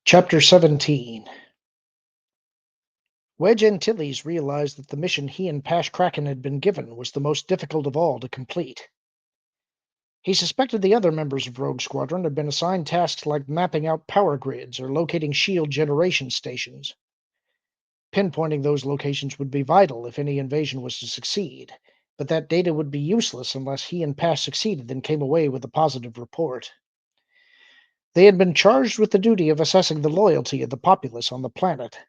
Chapter 17. Wedge Antilles realized that the mission he and Pash Kraken had been given was the most difficult of all to complete. He suspected the other members of Rogue Squadron had been assigned tasks like mapping out power grids or locating shield generation stations. Pinpointing those locations would be vital if any invasion was to succeed, but that data would be useless unless he and Pash succeeded and came away with a positive report. They had been charged with the duty of assessing the loyalty of the populace on the planet.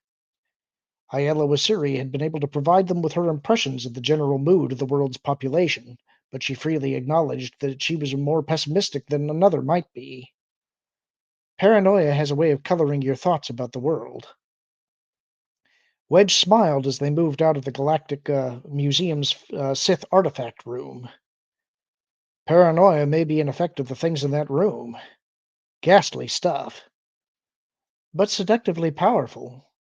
Iella Wasiri had been able to provide them with her impressions of the general mood of the world's population, but she freely acknowledged that she was more pessimistic than another might be. Paranoia has a way of coloring your thoughts about the world. Wedge smiled as they moved out of the Galactic Museum's Sith artifact room. Paranoia may be an effect of the things in that room. Ghastly stuff, but seductively powerful.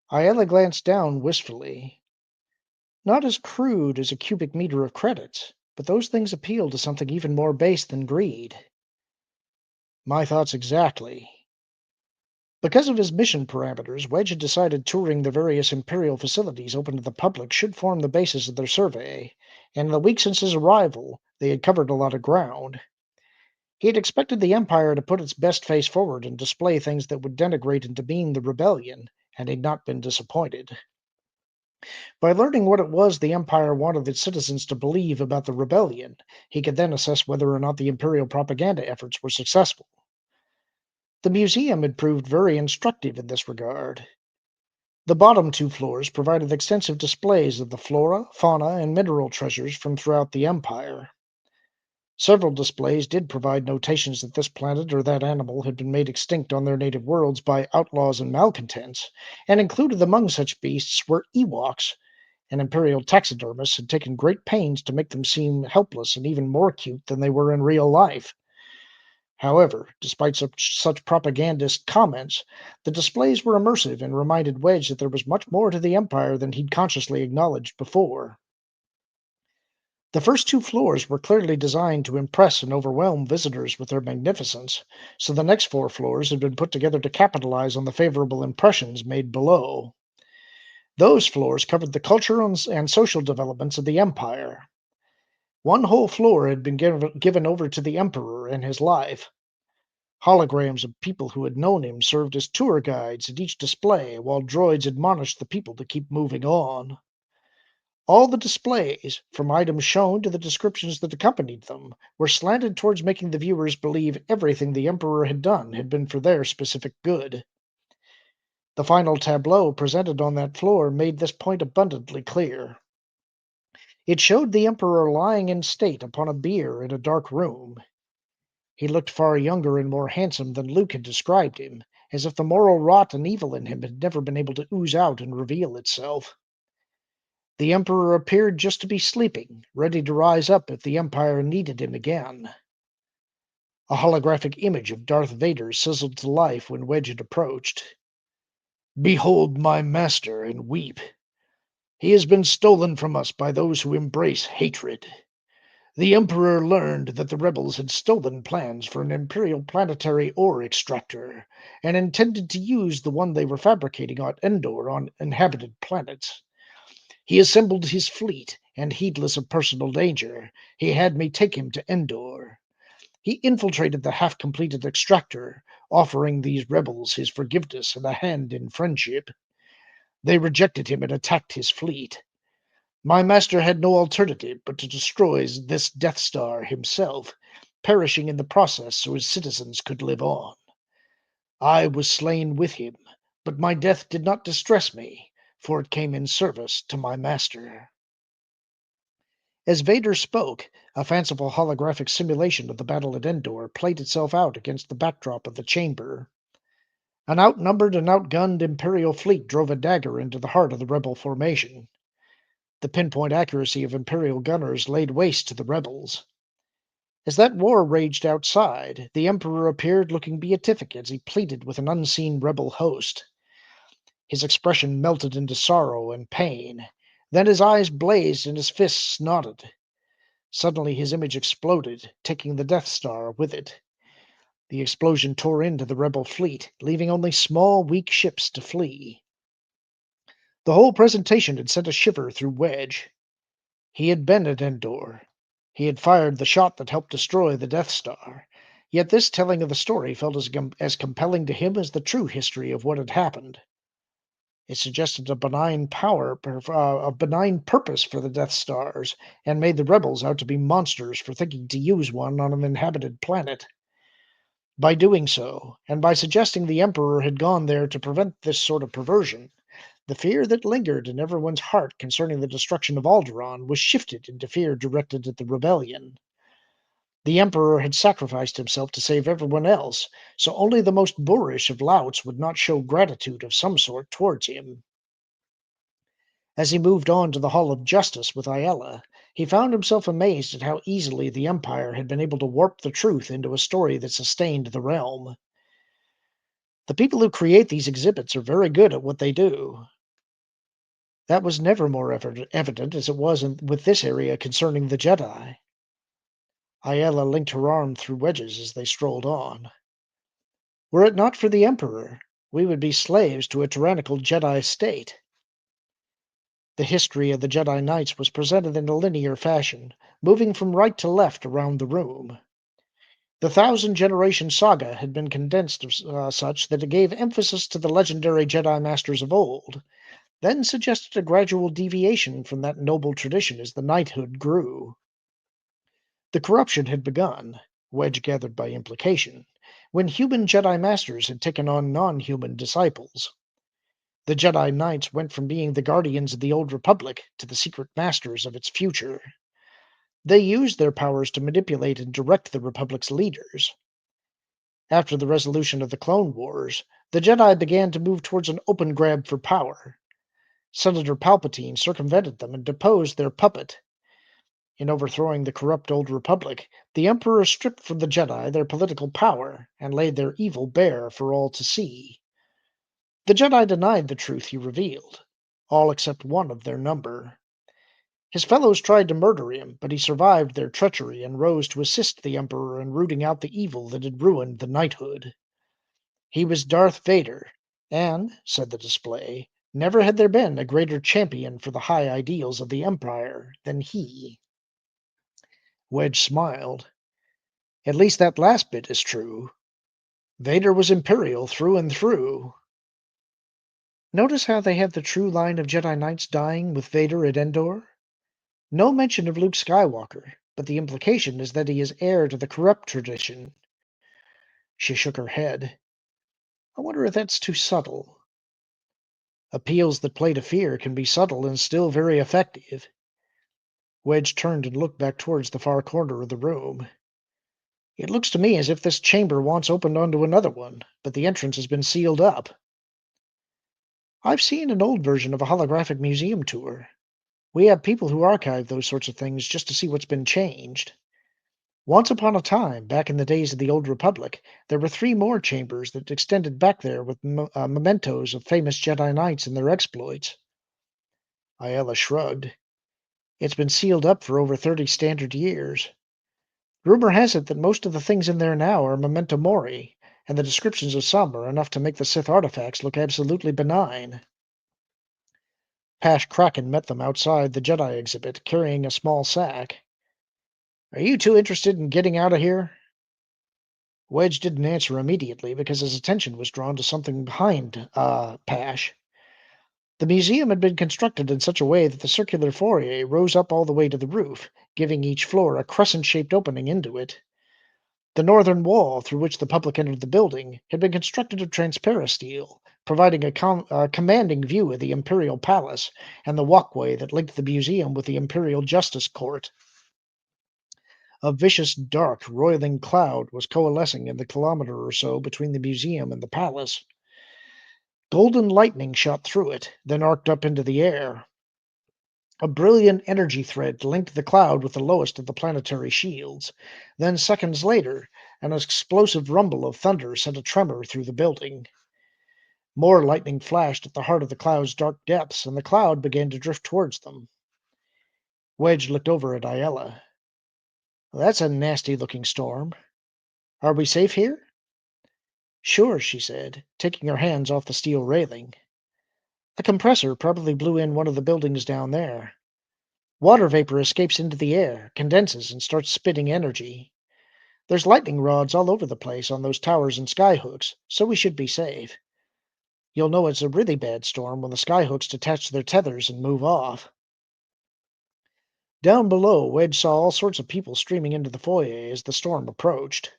Iella glanced down wistfully. Not as crude as a cubic meter of credits, but those things appeal to something even more base than greed. My thoughts exactly. Because of his mission parameters, Wedge had decided touring the various Imperial facilities open to the public should form the basis of their survey, and in the week since his arrival, they had covered a lot of ground. He had expected the Empire to put its best face forward and display things that would denigrate and demean the rebellion, and he'd not been disappointed. By learning what it was the Empire wanted its citizens to believe about the rebellion, he could then assess whether or not the Imperial propaganda efforts were successful. The museum had proved very instructive in this regard. The bottom two floors provided extensive displays of the flora, fauna, and mineral treasures from throughout the Empire. Several displays did provide notations that this planet or that animal had been made extinct on their native worlds by outlaws and malcontents, and included among such beasts were Ewoks. An Imperial taxidermist had taken great pains to make them seem helpless and even more cute than they were in real life. However, despite such propagandist comments, the displays were immersive and reminded Wedge that there was much more to the Empire than he'd consciously acknowledged before. The first two floors were clearly designed to impress and overwhelm visitors with their magnificence, so the next four floors had been put together to capitalize on the favorable impressions made below. Those floors covered the cultural and social developments of the Empire. One whole floor had been given over to the Emperor and his life. Holograms of people who had known him served as tour guides at each display, while droids admonished the people to keep moving on. All the displays, from items shown to the descriptions that accompanied them, were slanted towards making the viewers believe everything the Emperor had done had been for their specific good. The final tableau presented on that floor made this point abundantly clear. It showed the Emperor lying in state upon a bier in a dark room. He looked far younger and more handsome than Luke had described him, as if the moral rot and evil in him had never been able to ooze out and reveal itself. The Emperor appeared just to be sleeping, ready to rise up if the Empire needed him again. A holographic image of Darth Vader sizzled to life when Wedge had approached. "Behold my master and weep. He has been stolen from us by those who embrace hatred. The Emperor learned that the rebels had stolen plans for an Imperial planetary ore extractor, and intended to use the one they were fabricating on Endor on inhabited planets. He assembled his fleet, and heedless of personal danger, he had me take him to Endor. He infiltrated the half-completed extractor, offering these rebels his forgiveness and a hand in friendship. They rejected him and attacked his fleet. My master had no alternative but to destroy this Death Star himself, perishing in the process so his citizens could live on. I was slain with him, but my death did not distress me, for it came in service to my master." As Vader spoke, a fanciful holographic simulation of the battle at Endor played itself out against the backdrop of the chamber. An outnumbered and outgunned Imperial fleet drove a dagger into the heart of the rebel formation. The pinpoint accuracy of Imperial gunners laid waste to the rebels. As that war raged outside, the Emperor appeared looking beatific as he pleaded with an unseen rebel host. His expression melted into sorrow and pain. Then his eyes blazed and his fists knotted. Suddenly his image exploded, taking the Death Star with it. The explosion tore into the rebel fleet, leaving only small, weak ships to flee. The whole presentation had sent a shiver through Wedge. He had been at Endor. He had fired the shot that helped destroy the Death Star. Yet this telling of the story felt as compelling to him as the true history of what had happened. It suggested a benign purpose for the Death Stars, and made the rebels out to be monsters for thinking to use one on an inhabited planet. By doing so, and by suggesting the Emperor had gone there to prevent this sort of perversion, the fear that lingered in everyone's heart concerning the destruction of Alderaan was shifted into fear directed at the rebellion. The Emperor had sacrificed himself to save everyone else, so only the most boorish of louts would not show gratitude of some sort towards him. As he moved on to the Hall of Justice with Iella, he found himself amazed at how easily the Empire had been able to warp the truth into a story that sustained the realm. The people who create these exhibits are very good at what they do. That was never more evident as it was with this area concerning the Jedi. Iella linked her arm through Wedge's as they strolled on. Were it not for the Emperor, we would be slaves to a tyrannical Jedi state. The history of the Jedi Knights was presented in a linear fashion, moving from right to left around the room. The thousand-generation saga had been condensed such that it gave emphasis to the legendary Jedi Masters of old, then suggested a gradual deviation from that noble tradition as the knighthood grew. The corruption had begun, Wedge gathered by implication, when human Jedi Masters had taken on non-human disciples. The Jedi Knights went from being the guardians of the Old Republic to the secret masters of its future. They used their powers to manipulate and direct the Republic's leaders. After the resolution of the Clone Wars, the Jedi began to move towards an open grab for power. Senator Palpatine circumvented them and deposed their puppet. In overthrowing the corrupt Old Republic, the Emperor stripped from the Jedi their political power and laid their evil bare for all to see. The Jedi denied the truth he revealed, all except one of their number. His fellows tried to murder him, but he survived their treachery and rose to assist the Emperor in rooting out the evil that had ruined the knighthood. He was Darth Vader, and, said the display, never had there been a greater champion for the high ideals of the Empire than he. Wedge smiled. At least that last bit is true. Vader was Imperial through and through. Notice how they have the true line of Jedi Knights dying with Vader at Endor? No mention of Luke Skywalker, but the implication is that he is heir to the corrupt tradition. She shook her head. I wonder if that's too subtle. Appeals that play to fear can be subtle and still very effective. Wedge turned and looked back towards the far corner of the room. It looks to me as if this chamber once opened onto another one, but the entrance has been sealed up. I've seen an old version of a holographic museum tour. We have people who archive those sorts of things just to see what's been changed. Once upon a time, back in the days of the Old Republic, there were 3 more chambers that extended back there with mementos of famous Jedi Knights and their exploits. Iella shrugged. It's been sealed up for over 30 standard years. Rumor has it that most of the things in there now are memento mori, and the descriptions of some are enough to make the Sith artifacts look absolutely benign. Pash Kraken met them outside the Jedi exhibit, carrying a small sack. Are you two interested in getting out of here? Wedge didn't answer immediately because his attention was drawn to something behind Pash. The museum had been constructed in such a way that the circular foyer rose up all the way to the roof, giving each floor a crescent-shaped opening into it. The northern wall, through which the public entered the building, had been constructed of transparent steel, providing a commanding view of the Imperial Palace and the walkway that linked the museum with the Imperial Justice Court. A vicious, dark, roiling cloud was coalescing in the kilometer or so between the museum and the palace. Golden lightning shot through it, then arced up into the air. A brilliant energy thread linked the cloud with the lowest of the planetary shields. Then, seconds later, an explosive rumble of thunder sent a tremor through the building. More lightning flashed at the heart of the cloud's dark depths, and the cloud began to drift towards them. Wedge looked over at Iella. That's a nasty-looking storm. Are we safe here? Sure, she said, taking her hands off the steel railing. A compressor probably blew in one of the buildings down there. Water vapor escapes into the air, condenses, and starts spitting energy. There's lightning rods all over the place on those towers and skyhooks, so we should be safe. You'll know it's a really bad storm when the skyhooks detach their tethers and move off. Down below, Wedge saw all sorts of people streaming into the foyer as the storm approached.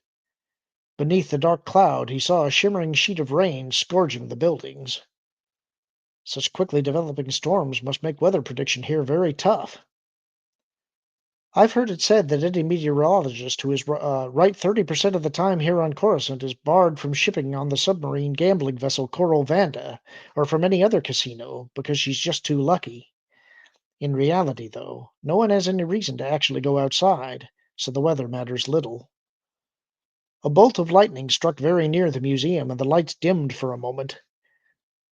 Beneath the dark cloud, he saw a shimmering sheet of rain scourging the buildings. Such quickly developing storms must make weather prediction here very tough. I've heard it said that any meteorologist who is right 30% of the time here on Coruscant is barred from shipping on the submarine gambling vessel Coral Vanda or from any other casino because she's just too lucky. In reality, though, no one has any reason to actually go outside, so the weather matters little. A bolt of lightning struck very near the museum, and the lights dimmed for a moment.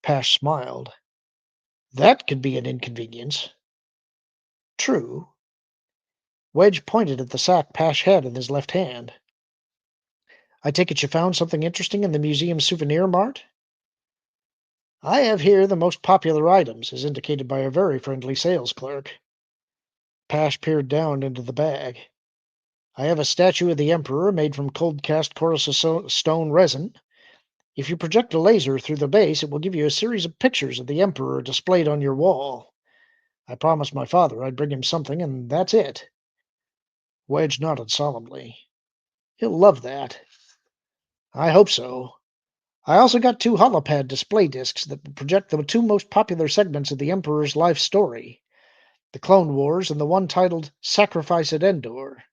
Pash smiled. That could be an inconvenience. True. Wedge pointed at the sack Pash had in his left hand. I take it you found something interesting in the museum souvenir mart? I have here the most popular items, as indicated by a very friendly sales clerk. Pash peered down into the bag. I have a statue of the Emperor made from cold cast stone resin. If you project a laser through the base, it will give you a series of pictures of the Emperor displayed on your wall. I promised my father I'd bring him something, and that's it. Wedge nodded solemnly. He'll love that. I hope so. I also got two holopad display discs that will project the two most popular segments of the Emperor's life story, the Clone Wars and the one titled Sacrifice at Endor.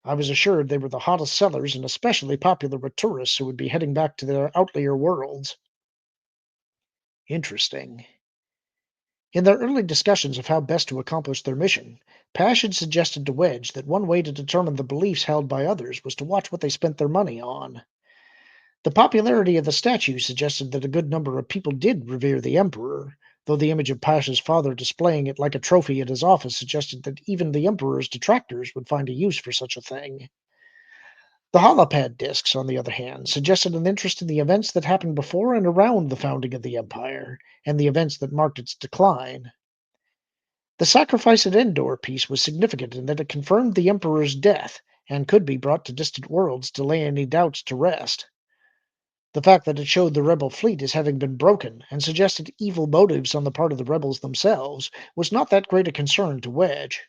I was assured they were the hottest sellers and especially popular with tourists who would be heading back to their outlier worlds. Interesting. In their early discussions of how best to accomplish their mission, Pash had suggested to Wedge that one way to determine the beliefs held by others was to watch what they spent their money on. The popularity of the statue suggested that a good number of people did revere the Emperor, though the image of Pash's father displaying it like a trophy at his office suggested that even the Emperor's detractors would find a use for such a thing. The holopad discs, on the other hand, suggested an interest in the events that happened before and around the founding of the Empire, and the events that marked its decline. The sacrifice at Endor piece was significant in that it confirmed the Emperor's death and could be brought to distant worlds to lay any doubts to rest. The fact that it showed the rebel fleet as having been broken and suggested evil motives on the part of the rebels themselves was not that great a concern to Wedge.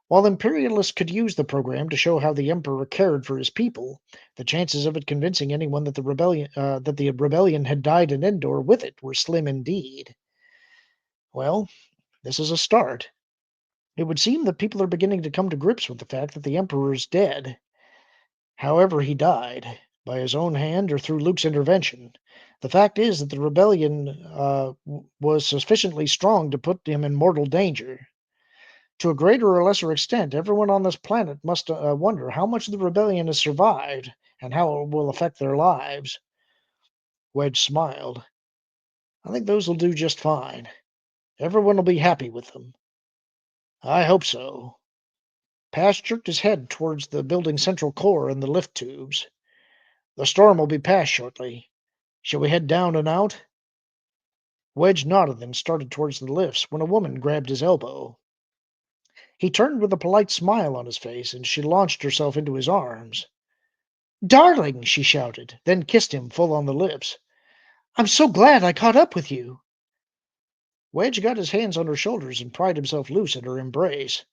While imperialists could use the program to show how the emperor cared for his people, the chances of it convincing anyone that the rebellion had died in Endor with it were slim indeed. Well, this is a start. It would seem that people are beginning to come to grips with the fact that the emperor is dead. However he died, by his own hand or through Luke's intervention, the fact is that the rebellion was sufficiently strong to put him in mortal danger. To a greater or lesser extent, everyone on this planet must wonder how much of the rebellion has survived and how it will affect their lives. Wedge smiled. I think those will do just fine. Everyone will be happy with them. I hope so. Pash jerked his head towards the building's central core and the lift tubes. The storm will be past shortly. Shall we head down and out? Wedge nodded and started towards the lifts when a woman grabbed his elbow. He turned with a polite smile on his face, and she launched herself into his arms. Darling, she shouted, then kissed him full on the lips. I'm so glad I caught up with you. Wedge got his hands on her shoulders and pried himself loose in her embrace.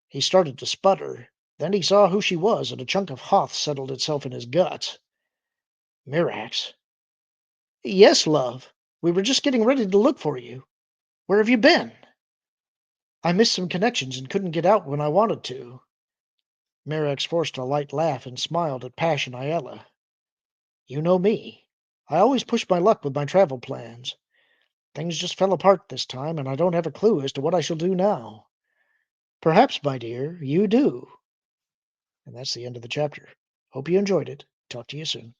He started to sputter. Then he saw who she was, and a chunk of Hoth settled itself in his guts. Mirax. Yes, love. We were just getting ready to look for you. Where have you been? I missed some connections and couldn't get out when I wanted to. Mirax forced a light laugh and smiled at Pash and Iella. You know me. I always push my luck with my travel plans. Things just fell apart this time, and I don't have a clue as to what I shall do now. Perhaps, my dear, you do. And that's the end of the chapter. Hope you enjoyed it. Talk to you soon.